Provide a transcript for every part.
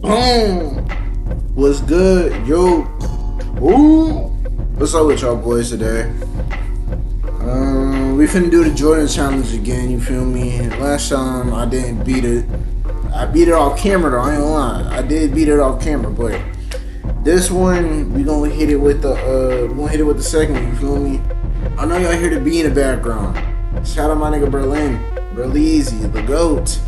Boom. What's good, yo? Ooh. What's up with y'all boys today? We finna do the Jordan challenge again. You feel me? Last time I didn't beat it. I beat it off camera though. I ain't gonna lie. I did beat it off camera, but this one we gonna hit it with the second one. You feel me? I know y'all hear the B in the background. Shout out my nigga Berlin, Berleezy, the GOAT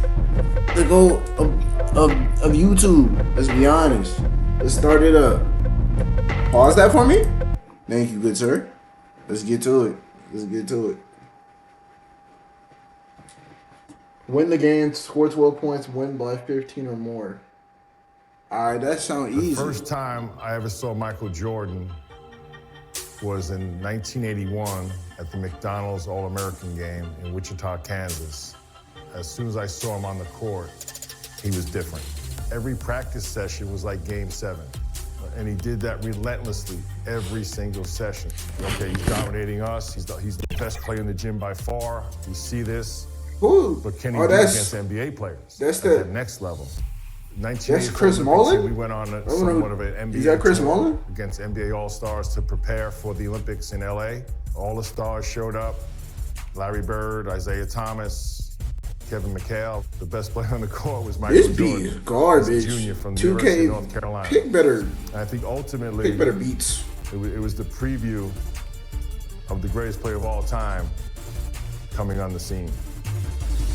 of YouTube. Let's be honest. Let's start it up. Pause that for me. Thank you, good sir. Let's get to it. Win the game, score 12 points, win by 15 or more. All right, that sounds easy. The first time I ever saw Michael Jordan was in 1981 at the McDonald's All-American game in Wichita, Kansas. As soon as I saw him on the court, he was different. Every practice session was like Game 7. And he did that relentlessly every single session. Okay, he's dominating us. He's the best player in the gym by far. We see this. Who? But can he do it against NBA players? That's at the next level. That's Chris Mullin? We went on somewhat of an NBA Is that Chris Mullin? Against NBA All-Stars to prepare for the Olympics in LA. All the stars showed up. Larry Bird, Isaiah Thomas, Kevin McHale. The best player on the court was Michael Jordan. This beat is garbage. Junior from the 2K, University of North Carolina. Pick better. And I think ultimately, pick better beats. It was the preview of the greatest player of all time coming on the scene.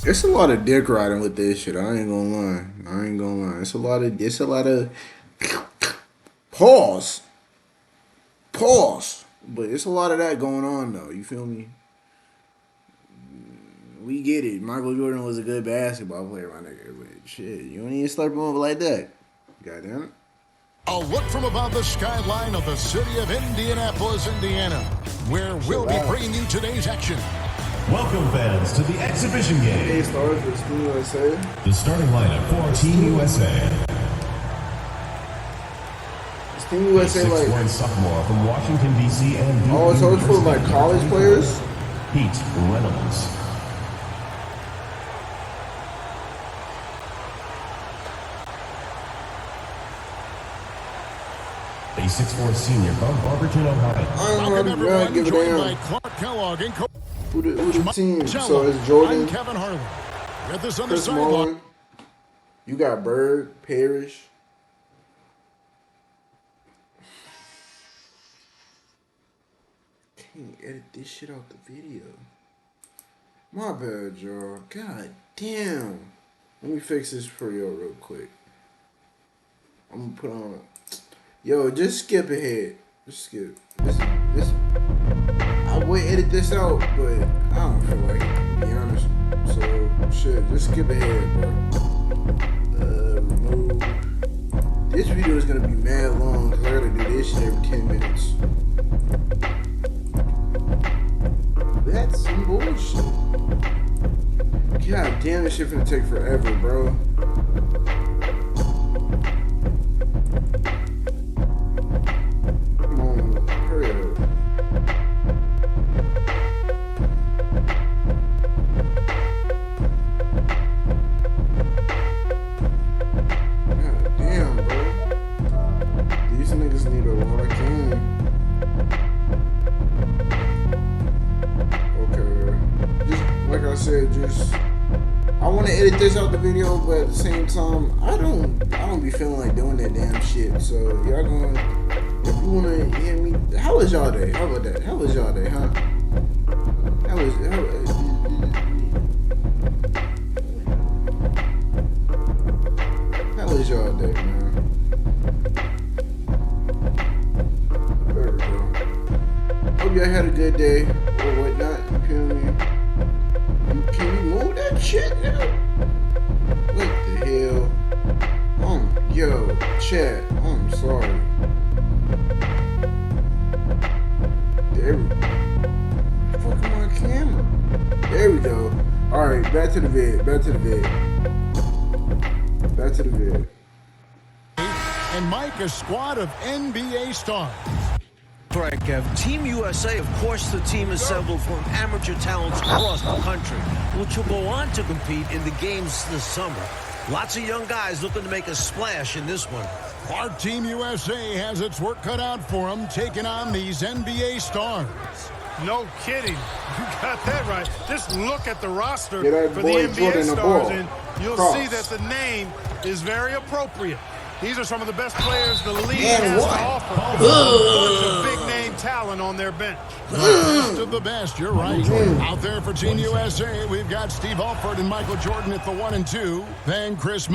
It's a lot of dick riding with this shit. I ain't gonna lie. It's a lot of pause. But it's a lot of that going on though. You feel me? We get it. Michael Jordan was a good basketball player, my nigga. But shit, you don't even slurp him over like that. Goddamn it. A look from above the skyline of the city of Indianapolis, Indiana, where we'll be bringing you today's action. Welcome, fans, to the exhibition game. Hey, stars for Team USA. The starting lineup for Team USA. Is Team USA like 6'1" sophomore from Washington, D.C. and Duke so it's for like college players? Pete Reynolds. A 6'4" senior from Barberton, Ohio. I don't know, give a damn. By Clark Kellogg and Who the team? So it's Jordan, I'm Kevin Harlan. Got this on Chris the Mullin. sideline. You got Bird, Parrish. Can't edit this shit out the video. My bad, y'all. God damn. Let me fix this for y'all real quick. I'm gonna put on. Yo, just skip ahead. Just skip. This. I would edit this out, but I don't feel like it, to be honest. So, shit, just skip ahead, bro. Remove. This video is gonna be mad long, because I gotta do this shit every 10 minutes. That's some bullshit. God damn, this shit finna take forever, bro. Come on, hurry up. God damn, bro. These niggas need a lock in. Okay. Just like I said, I want to edit this out the video, but at the same time, I don't be feeling like doing that damn shit. So y'all gonna, if you wanna hear me, how was y'all day? How about that? How was y'all day, huh? How was y'all day, man? There we go. Hope y'all had a good day or whatnot. You feel me? Can you move that shit now? What the hell? Yo, chat, I'm sorry. There we go. Fucking my camera. There we go. Alright, back to the vid. And Mike, a squad of NBA stars. All right, Kev. Team USA, of course, the team assembled from amateur talents across the country, which will go on to compete in the games this summer. Lots of young guys looking to make a splash in this one. Our Team USA has its work cut out for them, taking on these NBA stars. No kidding. You got that right. Just look at the roster that for the boy NBA Jordan the stars, ball. and you'll Cross. see that the name is very appropriate. These are some of the best players the league And has what? to offer. A bunch of big-name talent on their bench. The best of the best, you're right. Out there for Team USA, we've got Steve Alford and Michael Jordan at the 1 and 2. Then Chris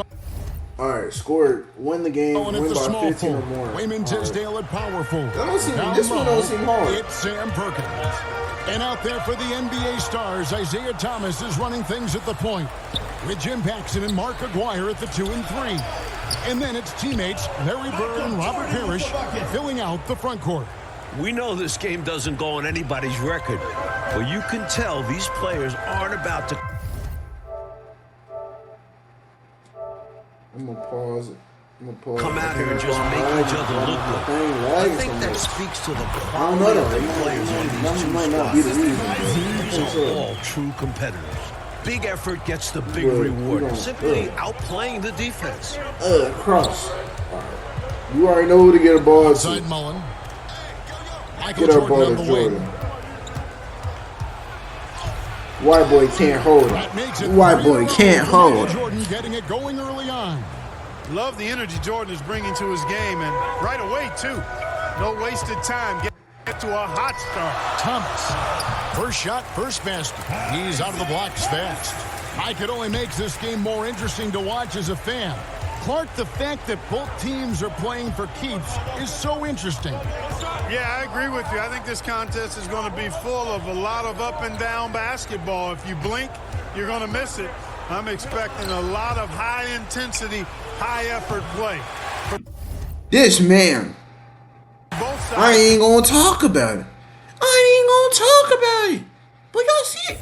All right, score. Win the game. Mullen at Win the by small 15 or forward. more. Wayman All right. Tisdale at power forward. This one don't seem hard. It's Sam Perkins. And out there for the NBA stars, Isaiah Thomas is running things at the point, with Jim Paxson and Mark Aguirre at the 2 and 3. And then it's teammates Larry Bird and Robert Parrish filling out the front court. We know this game doesn't go on anybody's record, but you can tell these players aren't about to... I'm gonna pause it. come out here and just make each other look good. I think that speaks to the quality of the players on these two might not be the squads. reason. These are all true competitors. Big effort gets the big reward. Simply outplaying the defense. Cross. All right. You already know who to get a ball Outside to. Mullen. Michael Get a Jordan ball on to the wing. Jordan. White boy can't hold That makes it. it White boy 3-0 can't for Michael hold. Jordan getting it going early on. Love the energy Jordan is bringing to his game, and right away, too. No wasted time. Get to a hot start. Thomas. First shot, first basket. He's out of the blocks fast. I could only make this game more interesting to watch as a fan. Clark, the fact that both teams are playing for keeps is so interesting. Yeah, I agree with you. I think this contest is going to be full of a lot of up and down basketball. If you blink, you're going to miss it. I'm expecting a lot of high-intensity, high-effort play. This man. Both sides. I ain't gonna talk about it. I ain't gonna talk about it. But y'all see it.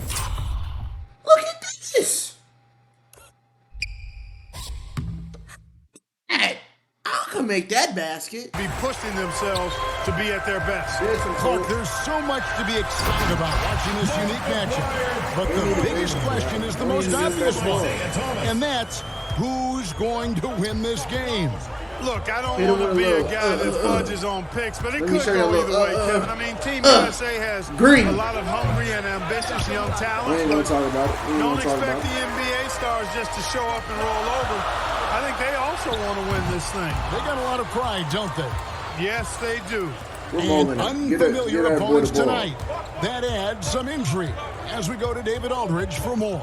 Look at this. Hey, I can make that basket. Be pushing themselves to be at their best. Clark, there's so much to be excited about watching this unique matchup. But the biggest question is the most obvious one. And that's who's going to win this game? Look, I don't want to be a guy that fudges on picks, but it Let me could show you go a either little, way, Kevin. I mean, Team USA has Green. a lot of hungry and ambitious young We talent. ain't gonna talk about it. We ain't Don't gonna talk expect about the it. NBA stars just to show up and roll over. I think they also want to win this thing. They got a lot of pride, don't they? Yes, they do. We're And rolling it. unfamiliar Get that boy opponents the ball. tonight. That adds some intrigue as we go to David Aldridge for more.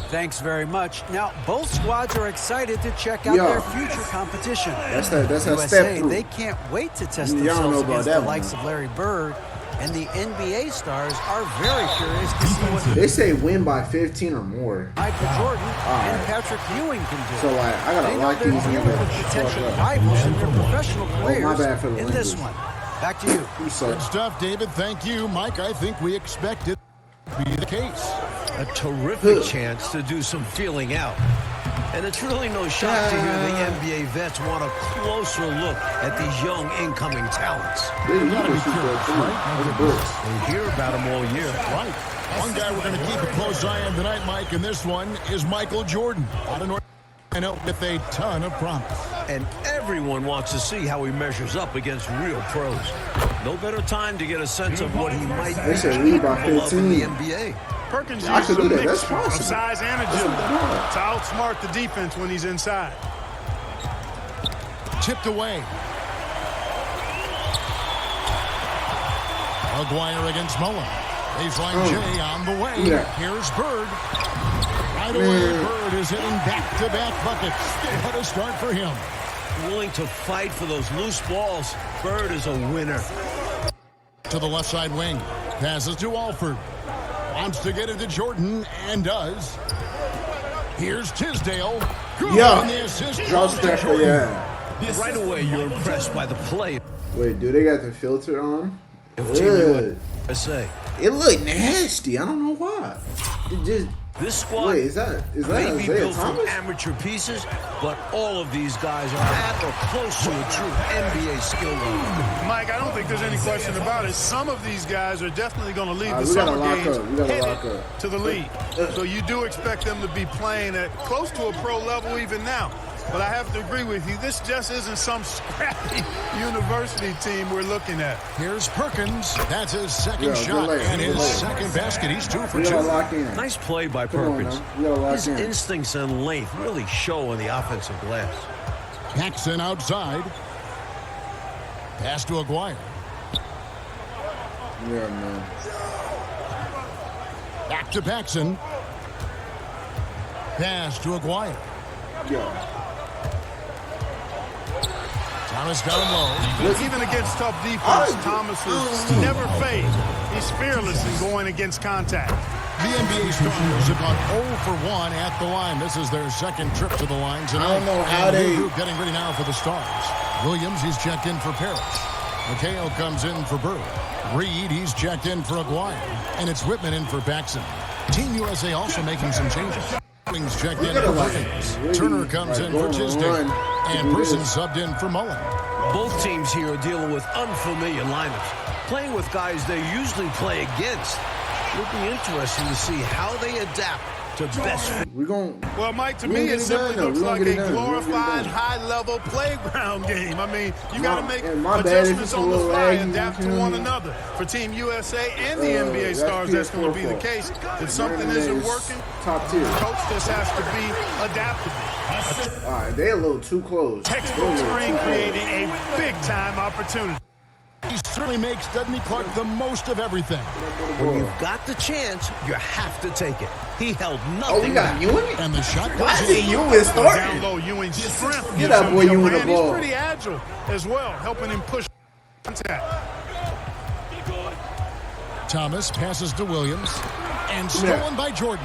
Thanks very much. Now, both squads are excited to check out Yeah. their future competition. That's that step USA, through. they can't wait to test Y'all don't know themselves about against that the one. likes of Larry Bird, and the NBA stars are very curious to see what They say win by 15 or more. Michael Jordan and Patrick Ewing can do. So, like, I gotta They know lock they're these dealing niggas with the potential fuck up. rivals in their professional my careers bad for the in this language. one. Back to you. You suck. Good stuff, David. Thank you. Mike, I think we expected to be the case. A terrific chance to do some feeling out. And it's really no shock to hear the NBA vets want a closer look at these young incoming talents. You gotta be careful, We hear about them all year. Right. One guy we're going to keep a close eye on tonight, Mike, and this one is Michael Jordan out of North Carolina with a ton of promise. And everyone wants to see how he measures up against real pros. No better time to get a sense of what he might They be said lead by capable of in the 15. NBA. Perkins I uses could a do that. That's mixture of possible. size and agility to outsmart the defense when he's inside. Tipped away. Aguirre against Mullen. Baseline J on the way. Yeah. Here's Bird. Right away, Bird is hitting back-to-back buckets. What a start for him. Willing to fight for those loose balls. Bird is a winner. To the left side wing. Passes to Alford. Wants to get it to Jordan, and does. Here's Tisdale. Good Yeah. on the assist. Drop Goes to step for Jordan. yeah. Right away, you're impressed by the play Wait, do they got the filter on? of Team Good. USA. It look nasty. I don't know why. It just This squad Wait, is that may be Isaiah built from Thomas? amateur pieces, but all of these guys are at or close to a true NBA skill level. Mike, I don't think there's any question about it. Some of these guys are definitely going to leave the we summer gotta lock games up. We gotta lock headed up. to the league. So you do expect them to be playing at close to a pro level even now. But I have to agree with you. This just isn't some scrappy university team we're looking at. Here's Perkins. That's his second Yeah, shot good and his late. second basket. He's 2 for We 2. gotta lock in. Nice play by Come on, Perkins. now. We gotta lock His in. instincts and length really show on the offensive glass. Paxson outside. Pass to Aguirre. Yeah, man. Back to Paxson. Pass to Aguirre. Yeah. Thomas got him low. Even against tough defense, Thomas is never fazed. He's fearless in going against contact. The NBA Stars have gone 0 for 1 at the line. This is their second trip to the line tonight. I don't know how And they- new group getting ready now for the Stars. Williams, he's checked in for Parrish. McHale comes in for Bird. Reed, he's checked in for Aguirre. And it's Whitman in for Paxson. Team USA also making some changes. Wings checked in for Perkins. Turner comes in for Chisdick. And Person subbed in for Mullen. Both teams here are dealing with unfamiliar lineups, playing with guys they usually play against. It'll be interesting to see how they adapt to best fit. We gon' Well, Mike, to We me, gonna it get it simply done, though. looks We gonna like get a it done. We gonna get it glorified done. high-level playground game. I mean, you got to make and my bad if adjustments it's a on the little fly, laggy, adapt to you know one what I mean? another. For Team USA and the NBA that's Stars, that's going to be the PS4 case. If something Mayonnaise, isn't working, top tier. the coach just has to be adaptable. All right, they a little too close. Textbook screen creating a big-time opportunity. He certainly makes, doesn't he, Clark, the most of everything. When you've got the chance, you have to take it. He held Oh, nothing we got back. Ewing? And the shot I goes see in. Ewing Down starting. low, Ewing's strength Get gives that him boy the Ewing the upper hand. ball. He's pretty agile as well, helping him push contact. Thomas passes to Williams. And stolen by Jordan.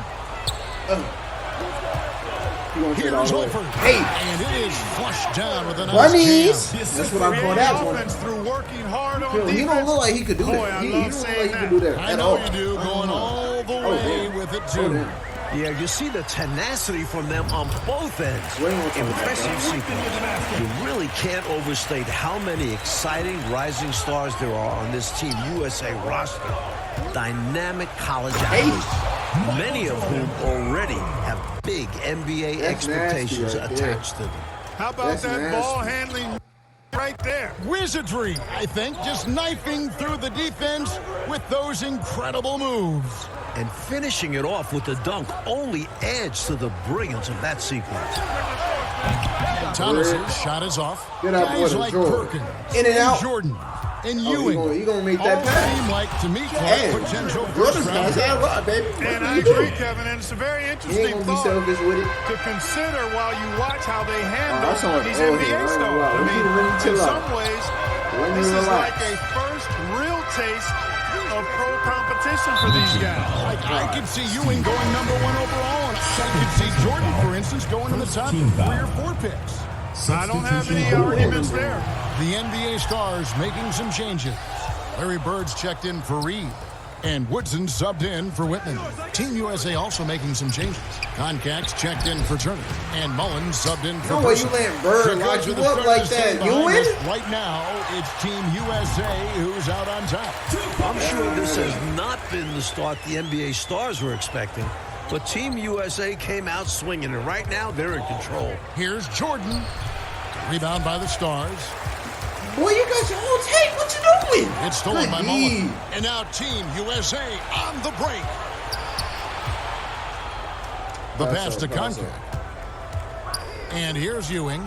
You gonna take it all Here's the way. Holford. Hey, And it is flushed down with a nice bunnies. jam. That's what I'm Creating calling that one. offense through working hard on He defense. don't look like he could do Boy, that. I He love don't look saying like he that. could do that I at know all. you do, going all the Oh, way damn. with it, Oh, too. damn. Yeah, you see the tenacity from them on both ends. Wait, what's up, Impressive man? sequence. You really can't overstate how many exciting rising stars there are on this Team USA roster. Dynamic college athletes, many of whom already have big NBA That's nasty expectations right there. attached to them. How about That's that nasty. ball handling right there? Wizardry, I think, just knifing through the defense with those incredible moves. And finishing it off with the dunk only adds to the brilliance of that sequence. Thomas's shot is off. Get out, Guys boy, like Jordan. Perkins, In and out. Jordan, and Oh, Ewing. he gonna make that all pass. seem like, to me, Clark, Hey, potential Jordan's first got round. that right, baby. And I What you agree, doing? Kevin, and it's a very He ain't interesting gonna be thought selfish with it. to consider while you watch how they handle I saw it these earlier. I NBA ain't stars. gonna lie. I Let me mean, chill in out. some ways, Let me this is relax. like a first real taste of pro competition for these guys. I could see Ewing going #1 overall, and I could see Jordan, for instance, going in the top 3 or 4 picks. I don't have any arguments there. The NBA Stars making some changes. Larry Bird's checked in for Reed. And Woodson subbed in for Whitman. Team USA also making some changes. Concax checked in for Turner. And Mullen subbed in for No way you Person. letting Bird So lock goes you with the up like starters that. sitting You behind win? us. Right now, it's Team USA who's out on top. I'm sure this has not been the start the NBA Stars were expecting, but Team USA came out swinging, and right now they're in control. Here's Jordan. Rebound by the Stars. Boy, you got your whole tape. What you doing? It's stolen Good by D. Mullen. And now Team USA on the break. The pass to Concac. And here's Ewing.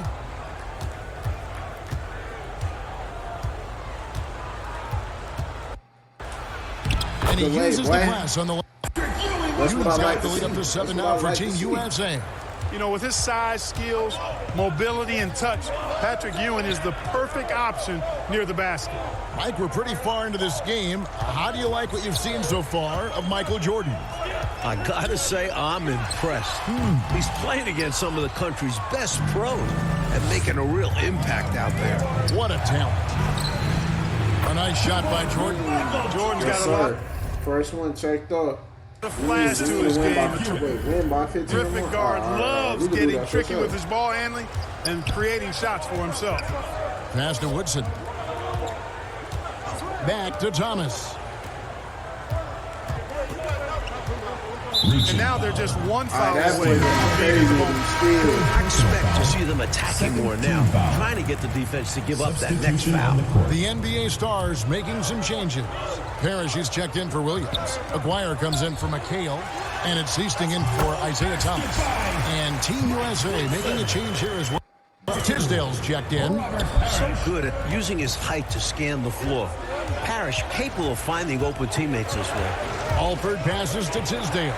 And he Good lay, uses the boy. glass on the left. That's what I Ewing's like got the to lead see. up to 7 That's now what I for like Team to see. USA. You know, with his size, skills, mobility, and touch, Patrick Ewing is the perfect option near the basket. Mike, we're pretty far into this game. How do you like what you've seen so far of Michael Jordan? I gotta say, I'm impressed. He's playing against some of the country's best pros and making a real impact out there. What a talent. A nice shot by Jordan. Jordan's Yes, got a lot. sir. First one checked off. A flash to his game. Terrific guard, loves getting tricky with his ball handling and creating shots for himself. Pass to Woodson. Back to Thomas. And now they're just one foul away from beating the ball. I expect to see them attacking more now, trying to get the defense to give up that next foul. The NBA Stars making some changes. Parrish is checked in for Williams. Aguirre comes in for McHale. And it's Easting in for Isaiah Thomas. And Team USA making a change here as well. Tisdale's checked in. So good at using his height to scan the floor. Parrish capable of finding open teammates this way. Alford passes to Tisdale.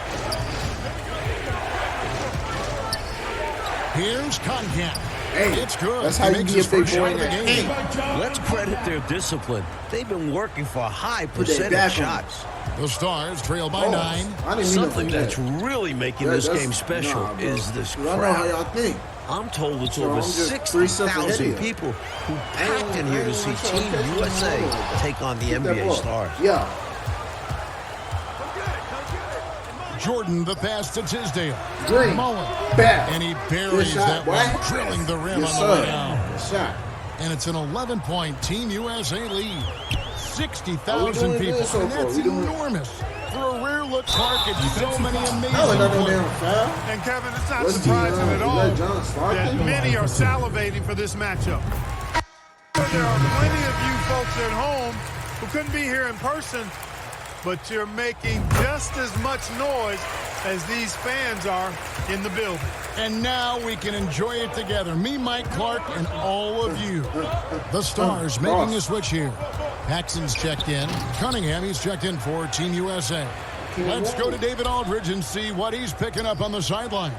Here's Conkamp. Hey, it's good. That's how you makes be a his big first boy shot in of the that game. game. Let's credit their discipline. They've been working for a high percent of shots. The Stars trail by 9. Something that's really making this game special is this I know how y'all crowd. think. I'm told it's So over I'm just 3 steps ahead of 60,000 you. people who packed in here to see Team USA take on the NBA Stars. Yeah. Jordan the pass to Tisdale. Green. Mullen. Back. And he Good buries shot, that boy. one, drilling the rim Yes, on the way sir. down. Good shot. And it's an 11-point Team USA lead. Are 60,000 we doing people. good so And far? that's We doing- enormous. For a rare look Clark at so many amazing Oh, another players. damn foul. And Kevin, it's not What's surprising the, at is all that John that Stockton? many are salivating for this matchup. There are plenty of you folks at home who couldn't be here in person, but you're making just as much noise as these fans are in the building. And now we can enjoy it together. Me, Mike Clark, and all of you. The Stars making a switch here. Paxson's checked in. Cunningham, he's checked in for Team USA. Let's go to David Aldridge and see what he's picking up on the sideline.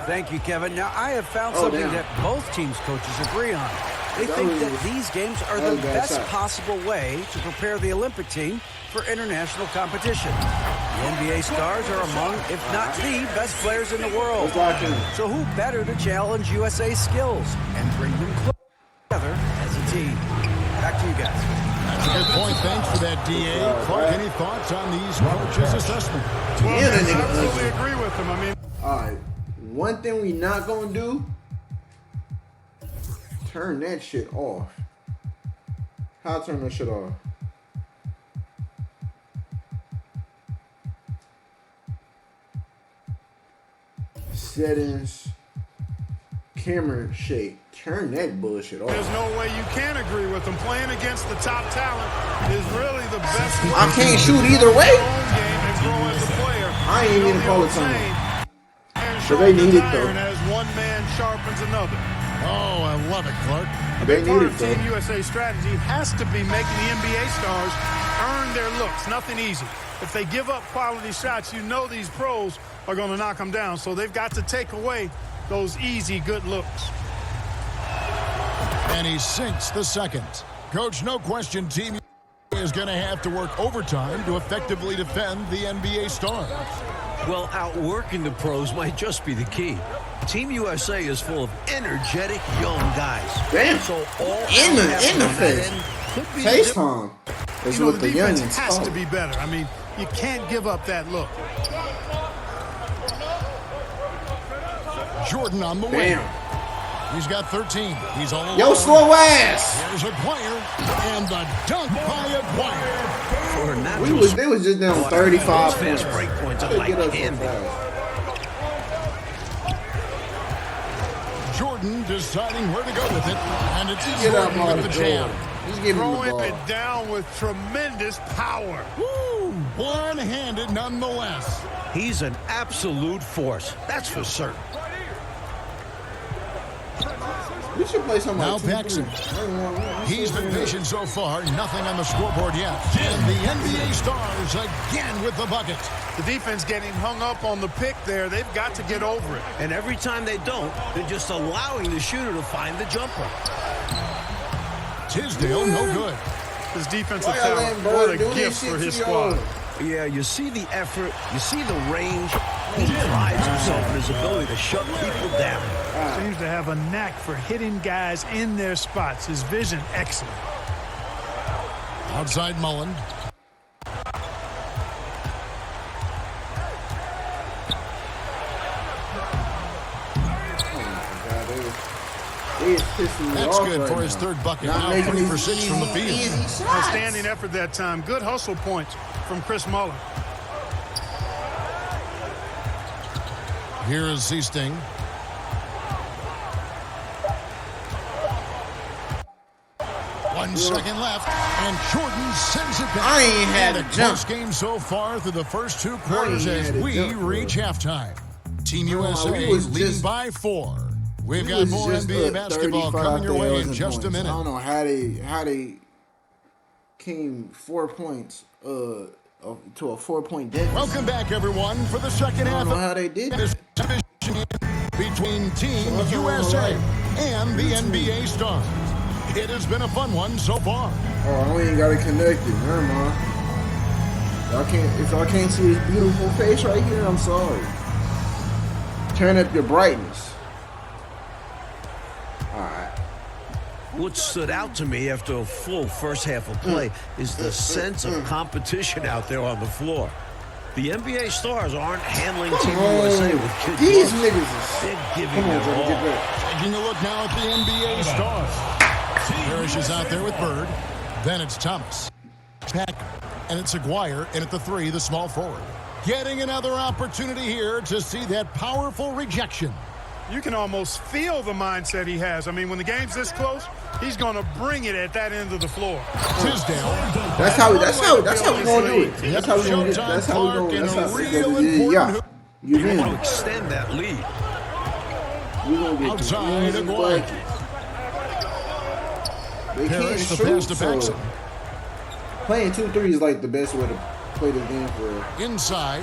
Thank you, Kevin. Now, I have found something damn. that both teams' coaches agree on. They think that these games are the best possible way to prepare the Olympic team for international competition. The NBA Stars are among, if not the best players in the world. So who better to challenge USA's skills and bring them together as a team? Back to you guys. That's a good point. Thanks for that, D.A. Clark, any thoughts on these coaches' assessment? Well, I absolutely agree with them. I mean, All right. One thing we not going to do, turn that shit off. How I turn that shit off? Settings, camera shake. Turn that bullshit off. there's no way you can agree with them. Playing against the top talent is really the best way. I can't shoot either way. Your own game and grow as a player. I ain't even call it something. And But they need it, iron though. as one man sharpens another. Oh, I love it, Clark. They Part need of it, Team though. USA strategy has to be making the NBA stars earn their looks. Nothing easy. If they give up quality shots, you know these pros are going to knock them down. So they've got to take away those easy, good looks. And he sinks the second. Coach, no question, Team is going to have to work overtime to effectively defend the NBA Stars. Well, outworking the pros might just be the key. Team USA is full of energetic young guys. Damn. So all In the effort on that face. end could be the difference. FaceTime is You know, what the the defense youngins has call to it. be better. I mean, you can't give up that look. Jordan on the wing. Damn. He's got 13. He's all alone. Yo, slow ass. There's Aguirre, and the dunk by Aguirre. For a natural They was just down spot, 35 those points. fast break points How are they like get us so candy. fast? Jordan deciding where to go with it, and it's Get out Jordan my with the door. jam. Just give him the Throwing ball. it down with tremendous power. Woo! One-handed nonetheless. He's an absolute force. That's for certain. We should play something Now like Paxson. He's been patient so far. Nothing on the scoreboard yet. And the NBA Stars again with the bucket. The defense getting hung up on the pick there. They've got to get over it. And every time they don't, they're just allowing the shooter to find the jumper. Tisdale, no good. His defensive Why y'all talent, letting what Bird a do this gift shit for to his y'all? squad. Yeah, you see the effort, you see the range. He prides himself in his ability to shut people down. Seems to have a knack for hitting guys in their spots. His vision, excellent. Outside Mullen. It's pissing me That's off good right for his now. third bucket. Not Now making 3 these for 6 from the field. easy shots. Outstanding effort that time. Good hustle points from Chris Muller. Here is Seasting. One second left, and Jordan sends it back. I ain't had And to a jump. close game so far through the first 2 quarters I ain't as had to we jump, bro. reach halftime. Team we USA was leading just- by 4. We've We got was more just NBA up basketball coming your way in 35,000 just a points. minute. I don't know how they came 4 points to a 4-point deficit. Welcome back, everyone, for the second I half don't know of how they did this that. division between Team What's wrong, USA right? and the NBA Stars. It has been a fun one so far. Oh, we ain't got it connected. Never mind. If y'all can't see his beautiful face right here, I'm sorry. Turn up your brightness. Alright. What stood out to me after a full first half of play is the sense of competition out there on the floor. The NBA Stars aren't handling Team USA with kid These gloves. niggas is... They're giving Come on, it Jordan, get all. back. Taking a look now at the NBA Stars. Parrish is out there with Bird. Then it's Thomas. Pack. And it's Aguirre in at the 3, the small forward. Getting another opportunity here to see that powerful rejection. You can almost feel the mindset he has. I mean, when the game's this close, he's going to bring it at that end of the floor. Tisdale. That's how we gonna do it. That's how we gonna get. That's how we gonna. That's how we gonna do it. Yeah. You You want to in? extend that lead. We gonna get Outside, the Aguirre. bucket. They can't Parrish the shoot, pass to so Paxson. playing 2-3 is like the best way to play the game for real. Inside.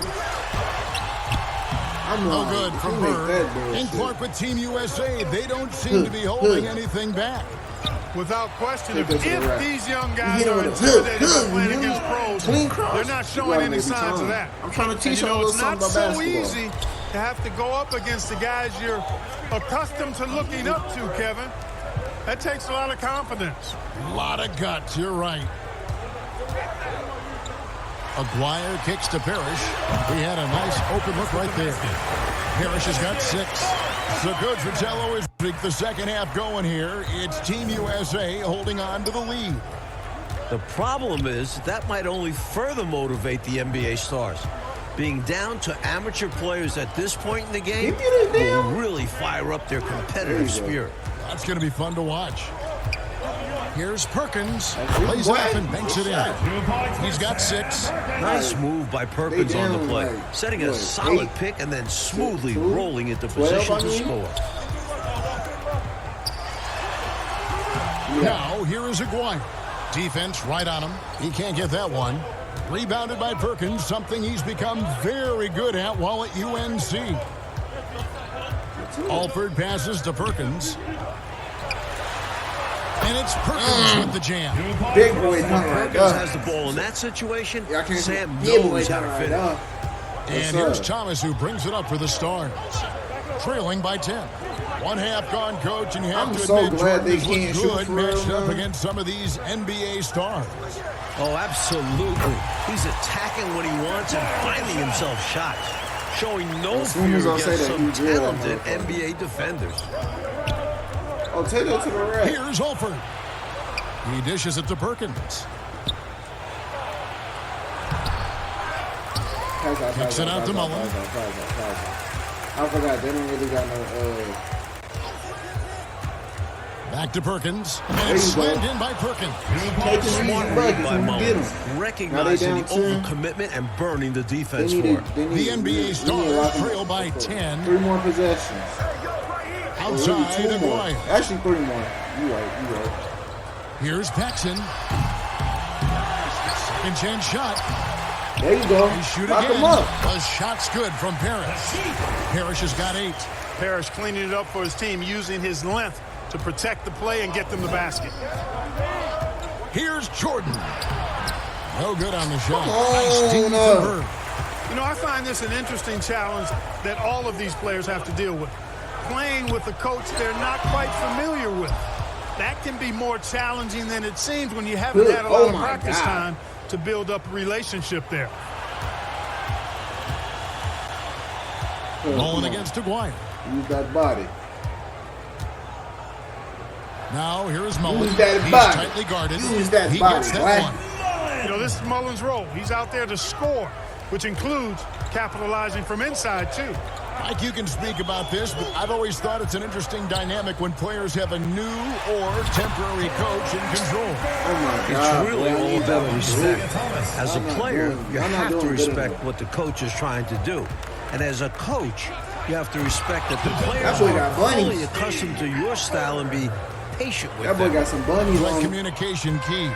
I'm No like, good if from you make Bird. that And bullshit, Clark with Team USA, they don't seem to be holding anything back. Without question, Take if that to the rack. these young You guys hit him are with a hook, intimidated by playing you against know? pros, Clean cross. they're not You showing gotta any make it signs of time. that. I'm trying to And teach you y'all a know, little it's not something about so basketball. easy to have to go up against the guys you're accustomed to looking up to, Kevin. That takes a lot of confidence. A lot of guts, you're right. Aguirre kicks to Parrish. He had a nice open look right there. Parrish has got 6. So Coach Vitello is the second half going here. It's Team USA holding on to the lead. The problem is that might only further motivate the NBA Stars. Being down to amateur players at this point in the game will really fire up their competitive spirit. That's going to be fun to watch. Here's Perkins. Plays it up and banks it in. He's got 6. Nice move by Perkins on the play, setting a solid pick and then smoothly rolling into position to score. Now, here is Aguirre. Defense right on him. He can't get that one. Rebounded by Perkins, something he's become very good at while at UNC. Alford passes to Perkins. And it's Perkins with the jam. Big boy done right Perkins there. has the ball in that situation. Yeah, I can't Sam see. Big boy knows how done to right fit there. it. And here's Thomas who brings it up for the Stars. Trailing by 10. 1 half gone, Coach, and you have I'm to so admit glad Jordan they has looked can't shoot good for real, matched up man. against some of these NBA stars. Oh, absolutely. He's attacking what he wants and finding himself shots. Showing no As soon fear as I say against that, some you drill that talented motherfucker. NBA defenders. Oh, take that to the rack. Here's Alford. He dishes it to Perkins. Kicks it out to Mullen. I forgot, they don't really got no, Back to Perkins. There And you slammed go. in by Perkins. take the Smart easy read buckets by when you get Mullins, them. recognizing the Now they down 10. overcommitment and burning the defense They for need it. it. They need The it. NBA They need Stars a lot of- trail by 10. 3 more possessions. Outside, Really 2 more. Aguirre. Actually, 3 more. You right. Here's Paxson. Second chance shot. There you go. They shoot Lock again. them up. The shot's good from Parrish. Parrish has got 8. Parrish cleaning it up for his team, using his length to protect the play and get them the basket. Here's Jordan. No good on the shot. Come Nice on, team from Bird. You know, I find this an interesting challenge that all of these players have to deal with. Playing with a coach they're not quite familiar with. That can be more challenging than it seems when you haven't had a lot Oh of my practice God. time to build up a relationship there. Mullen against Aguirre. Use that body. Now here is Mullins. Use that He's body. tightly guarded. Use that he body, gets that boy. one. You know, this is Mullins' role. He's out there to score, which includes capitalizing from inside, too. Mike, you can speak about this, but I've always thought it's an interesting dynamic when players have a new or temporary coach in control. Oh my God, It's really boy, all about doing respect. good. As a I'm not player, doing- you I'm not have to doing good respect enough. what the coach is trying to do. And as a coach, you have to respect that the players That boy are got bunnies. fully accustomed to your style and be patient with That boy them. got some bunnies Like on him. communication key.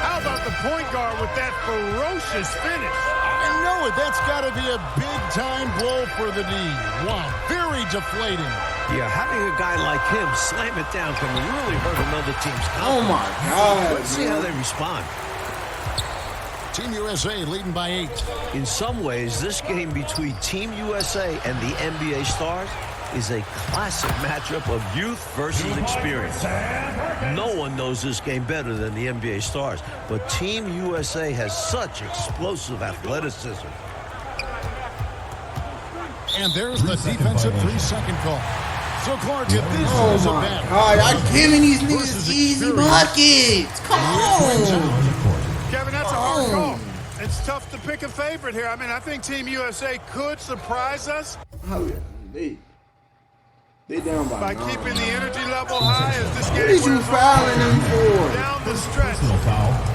How about the point guard with that ferocious finish? I know it. That's got to be a big-time blow for the D. Wow, very deflating. Yeah, having a guy like him slam it down can really hurt another team's Oh confidence. my God. Let's see how man. they respond. Team USA leading by 8. In some ways, this game between Team USA and the NBA stars is a classic matchup of youth versus experience. No one knows this game better than the NBA stars, but Team USA has such explosive athleticism. And there's the defensive 3-second call. So, Clark, if this Oh is a my battle, God, I'm giving these versus niggas easy experience. buckets. Come on. Kevin, that's a hard call. It's tough to pick a favorite here. I mean, I think Team USA could surprise us How they down by by 9. keeping the energy level high as this What game is you wears on. fouling them for? Down the stretch.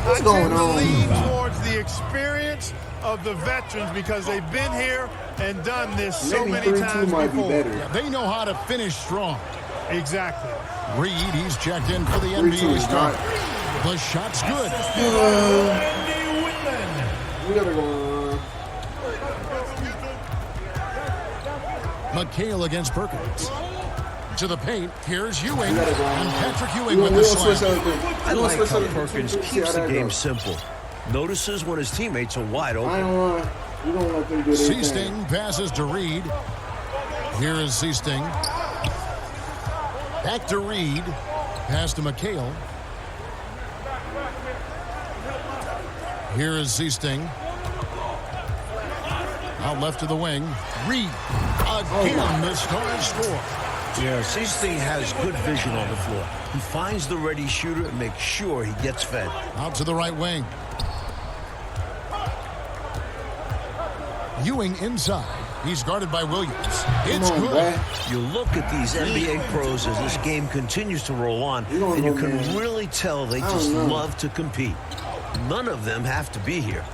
What's I going tend to on? lean towards the experience of the veterans because they've been here and done this so Maybe many 3-2 times might be before. better. they know how to finish strong. Exactly. Reed, he's checked in for the 3-2 NBA is star. not. The shot's good. We gotta go. McHale against Perkins. To the paint. Here's Ewing. gotta go. And Patrick Ewing We with don't the switch slam. up the- I we don't like switch how up the- Perkins see keeps how the that game goes. simple. Notices when his teammates are wide I open. don't want. We don't let them do their thing. Seasting passes to Reed. Here is Seasting. Back to Reed. Pass to McHale. Here is Seasting. Out left to the wing. Reed. Again, the Stars score. Yeah, Seasting has good vision on the floor. He finds the ready shooter and makes sure he gets fed. Out to the right wing. Ewing inside. He's guarded by Williams. It's Come on, good. boy. You look at these NBA pros as this game continues to roll on, You don't and you know, can man. really tell they I don't just know. love to compete. None of them have to be here,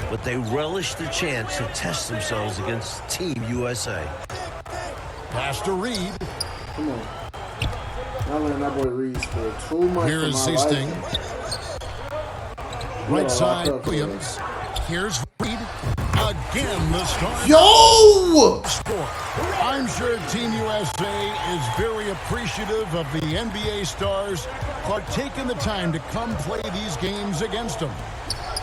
but they relish the chance to test themselves against Team USA. Pass to Reed. Come on. Not letting that boy Reed score too much. Here for is my Seasting. liking. Right Yeah, side, lock up for Williams. Here's Reed. Again, the Stars Yo! score. I'm sure Team USA is very appreciative of the NBA stars for taking the time to come play these games against them.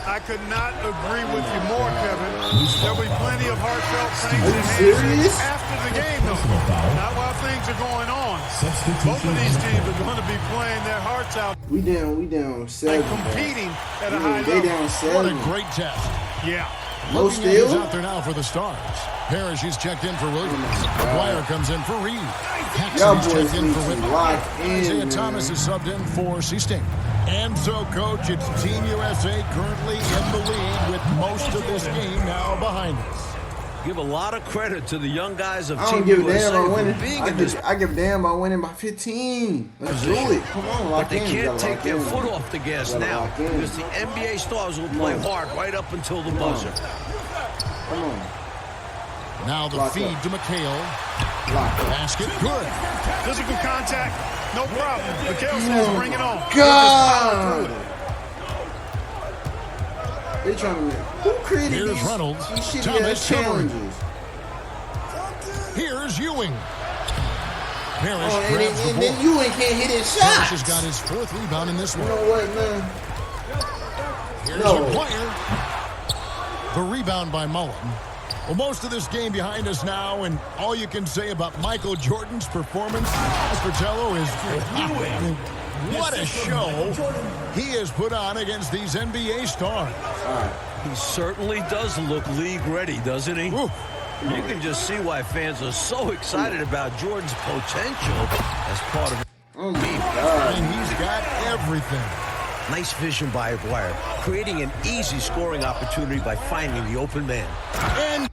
I could not agree with you more, Kevin. There'll be plenty of heartfelt things Are you and serious? handshakes after the game, though. Not while things are going on. Both of these teams are going to be playing their hearts out We down 7. and competing at a bro. high They level. down What a 7. great test. Yeah. No Looking at who's steal? out there now for the Stars. Parrish, he's checked in for Williams. McGuire comes in for Reed. Y'all Paxson, he's boys checked in need for to Whitman. lock in, Isaiah man. Thomas is subbed in for Seasting. And so, Coach, it's Team USA currently in the lead with most of this game now behind us. Give a lot of credit to the young guys of I don't Team give a USA damn about for winning. being in this I give a damn about winning by 15. Let's do position. it. Come on, But lock they in. You can't gotta take lock their in. foot off the gas You gotta now lock in. because the NBA stars will play hard right up until the buzzer. Come on. Now the Lock feed up. to McHale. Lock up. Basket good. Physical contact, no problem. McHale says bring it on. God! They trying to win. Who created Here's these, Reynolds. these shitty Thomas ass challenges? Here's Ewing. Parrish Oh, grabs the and ball. then you ain't can't hit his Parrish shots. has got his 4th rebound in this You one. know what, man? Here's No. a player. The rebound by Mullen. Well, most of this game behind us now, and all you can say about Michael Jordan's performance, as Fratello, is what a show he has put on against these NBA stars. He certainly does look league ready, doesn't he? Ooh. You can just see why fans are so excited about Jordan's potential as part of Oh my I God. mean, he's everything. Nice vision by Aguirre, creating an easy scoring opportunity by finding the open man. And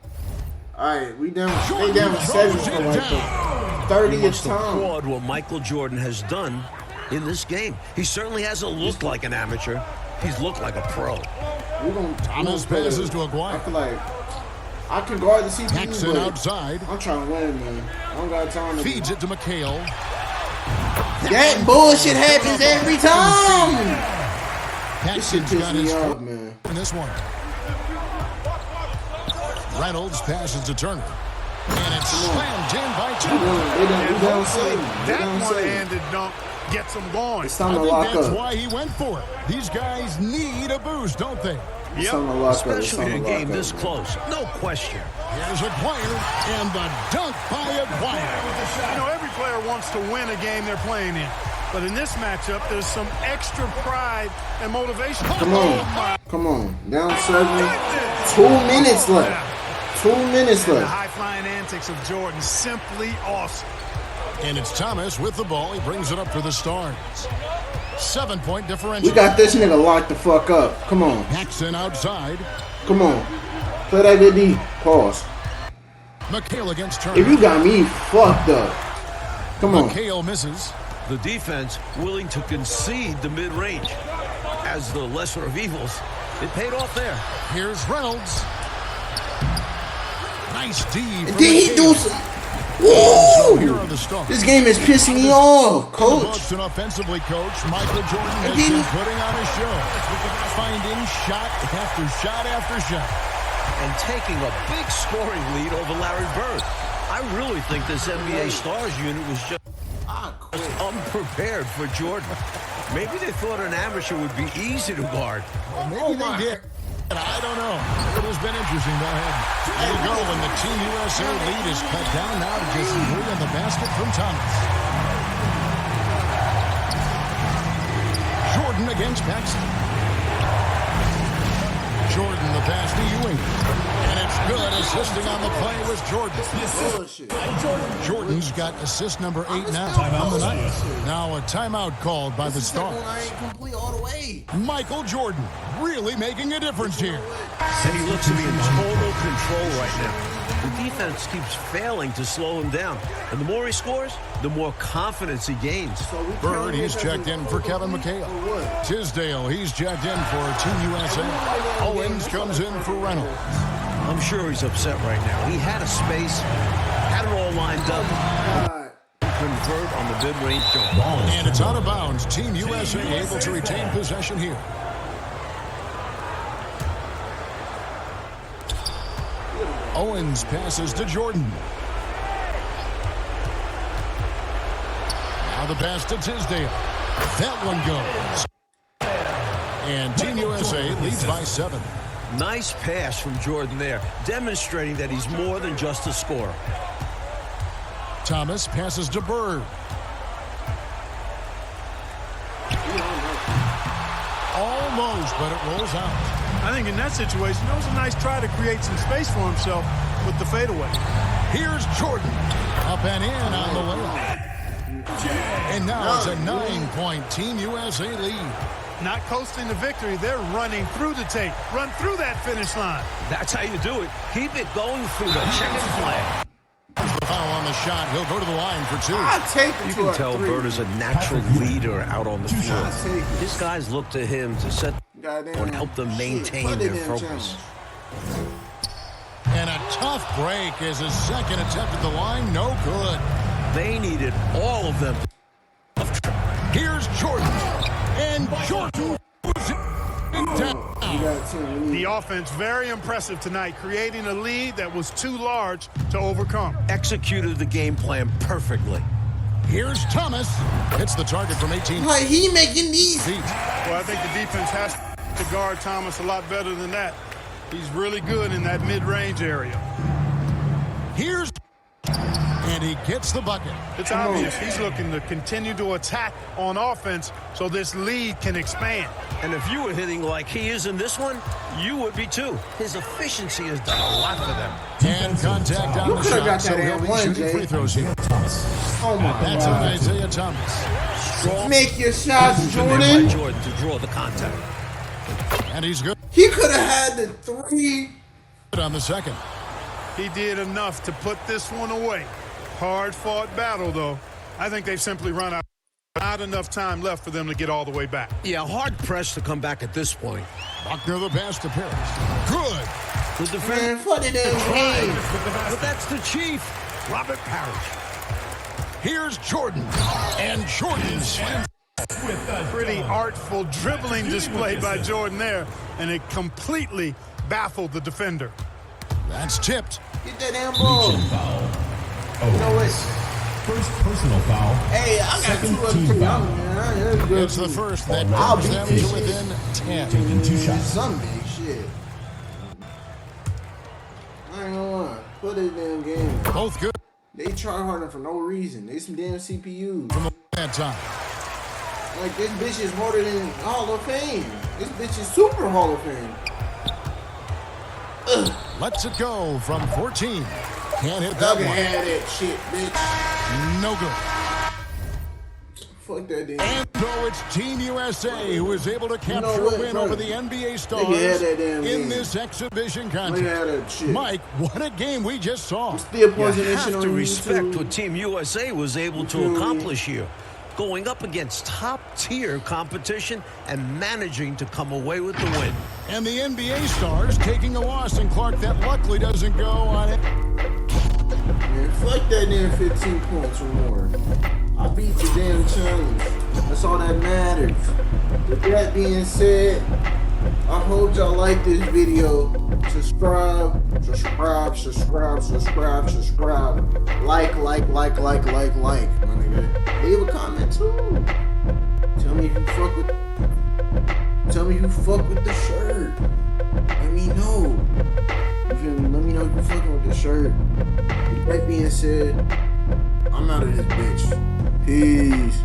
All right, we down. They down 7 for like the 30th time. Applaud what Michael Jordan has done in this game. He certainly hasn't looked like an amateur. He's looked like a pro. Thomas passes to I Aguirre. feel like I can guard the CPU, Paxson but outside. I'm trying to win, man. I don't got time to Feeds it to McHale. That bullshit happens every time. Paxson's This got shit his pissed me foot off, man. in this one. Reynolds passes to Turner. And it's slammed in by We Turner. down 7. That one-handed dunk gets them going. It's I time to think lock that's up. why he went for it. These guys need a boost, don't they? It's time to lock up. It's Especially time in to a lock game up, this man. close. No question. Here's Aguirre, and the dunk by Aguirre. You know, every player wants to win a game they're playing in. But in this matchup, there's some extra pride and motivation. Come on. Come on. Down 7. 2 minutes left. 2 minutes The left. high-flying antics of Jordan, simply awesome. And it's Thomas with the ball. He brings it up for the Stars. 7-point differential. We got this nigga locked the fuck up. Come on. Paxson outside. Come on. Play that good D. Pause. McHale against Turner. If you got me fucked up. Come on. McHale misses. The defense willing to concede the mid-range. As the lesser of evils, it paid off there. Here's Reynolds. Nice D. from Did he McHale. do some? So here are Woo! the Stars. This game is pissing me off, coach. Boston offensively coach Michael Jordan has Did he- been putting on a show, finding shot after shot after shot. And taking a big scoring lead over Larry Bird. I really think this NBA Stars unit was just unprepared for Jordan. Maybe they thought an amateur would be easy to guard. Maybe they did. I don't know. It has been interesting. Go ahead. There you go. And the Team USA lead is cut down now to just 3 on the basket from Thomas. Jordan against Paxson. Jordan the pass to Ewing. And it's good. Assisting on the play was Jordan. Jordan's got assist number 8 now on the night. Now a timeout called by the Stars. Complete all the way. Michael Jordan really making a difference here. And he looks to be in total control right now. The defense keeps failing to slow him down. And the more he scores, the more confidence he gains. Bird, he's checked in for Kevin McHale. Tisdale, he's checked in for Team USA. Owens comes in for Reynolds. I'm sure he's upset right now. He had a space, had it all lined up. Convert on the mid-range jump. And it's out of bounds. Team USA able to retain possession here. Owens passes to Jordan. Now the pass to Tisdale. That one goes. And Team USA leads by 7. Nice pass from Jordan there, demonstrating that he's more than just a scorer. Thomas passes to Bird. Almost, but it rolls out. I think in that situation, that was a nice try to create some space for himself with the fadeaway. Here's Jordan. Up and in on the layup. And now it's a 9-point Team USA lead. Not coasting to victory, they're running through the tape. Run through that finish line. That's how you do it. Keep it going through the checkered flag. The foul on the shot. He'll go to the line for 2. I take it You to can a tell 3. Bird is a natural leader out on the field. His guys look to him to set Goddamn and help them shit. maintain Put it their in focus. challenge. And a tough break is his second attempt at the line. No good. They needed all of them. Here's Jordan. And Jordan was it down. We got 10. The offense very impressive tonight, creating a lead that was too large to overcome. Executed the game plan perfectly. Here's Thomas. Hits the target from 18 Like he making these. feet. Well, I think the defense has to guard Thomas a lot better than that. He's really good in that mid-range area. Here's and he gets the bucket. It's obvious he's looking to continue to attack on offense so this lead can expand. And if you were hitting like he is in this one, you would be too. His efficiency has done a lot for them. And contact on You the coulda shot, got so that he'll and be won, shooting Jay. free throws here. Oh my That's on God. Isaiah Thomas. strong. Make your shots, By Jordan. Jordan to draw the contact. And he's good He could have had the 3. on the second. He did enough to put this one away. Hard-fought battle, though. I think they've simply run out. Not enough time left for them to get all the way back. Yeah, hard pressed to come back at this point. Buckner the pass to Paris. Good. The defense. Man, fuck the damn game. But that's the Chief, Robert Parrish. Here's Jordan. And Jordan slams. Pretty artful dribbling display by Jordan there, and it completely baffled the defender. That's tipped. Get that damn ball. Foul. You know what? First personal foul. Hey, I got Second 2 of team 2. foul. It's the first that I'll brings beat them this to shit. within 10. Taking 2 shots. Some big shit. I ain't gonna lie. Put this damn game. Both good They try harder for no reason. They some damn CPUs. from that time. Like, this bitch is harder than Hall of Fame. This bitch is super Hall of Fame. Lets it go from 14. Can't hit I that can one. have that shit, bitch. No good. Fuck that damn. And so it's Team USA who is able to capture what, a win bro? over the NBA Stars had that damn in game. this exhibition Look contest. at that shit. Mike, what a game we just saw. Still You posting this have shit on to respect YouTube. what Team USA was able feel to me? accomplish here. Going up against top-tier competition and managing to come away with the win. And the NBA Stars taking a loss in Clark that luckily doesn't go on it. Man, fuck that damn 15 points or more. I beat the damn challenge. That's all that matters. With that being said, I hope y'all like this video. Subscribe. Like, my nigga. Leave a comment too. Tell me if you fuck with the shirt. Let me know. You feel me? Let me know if you fucking with the shirt. With that being said, I'm out of this bitch. Peace.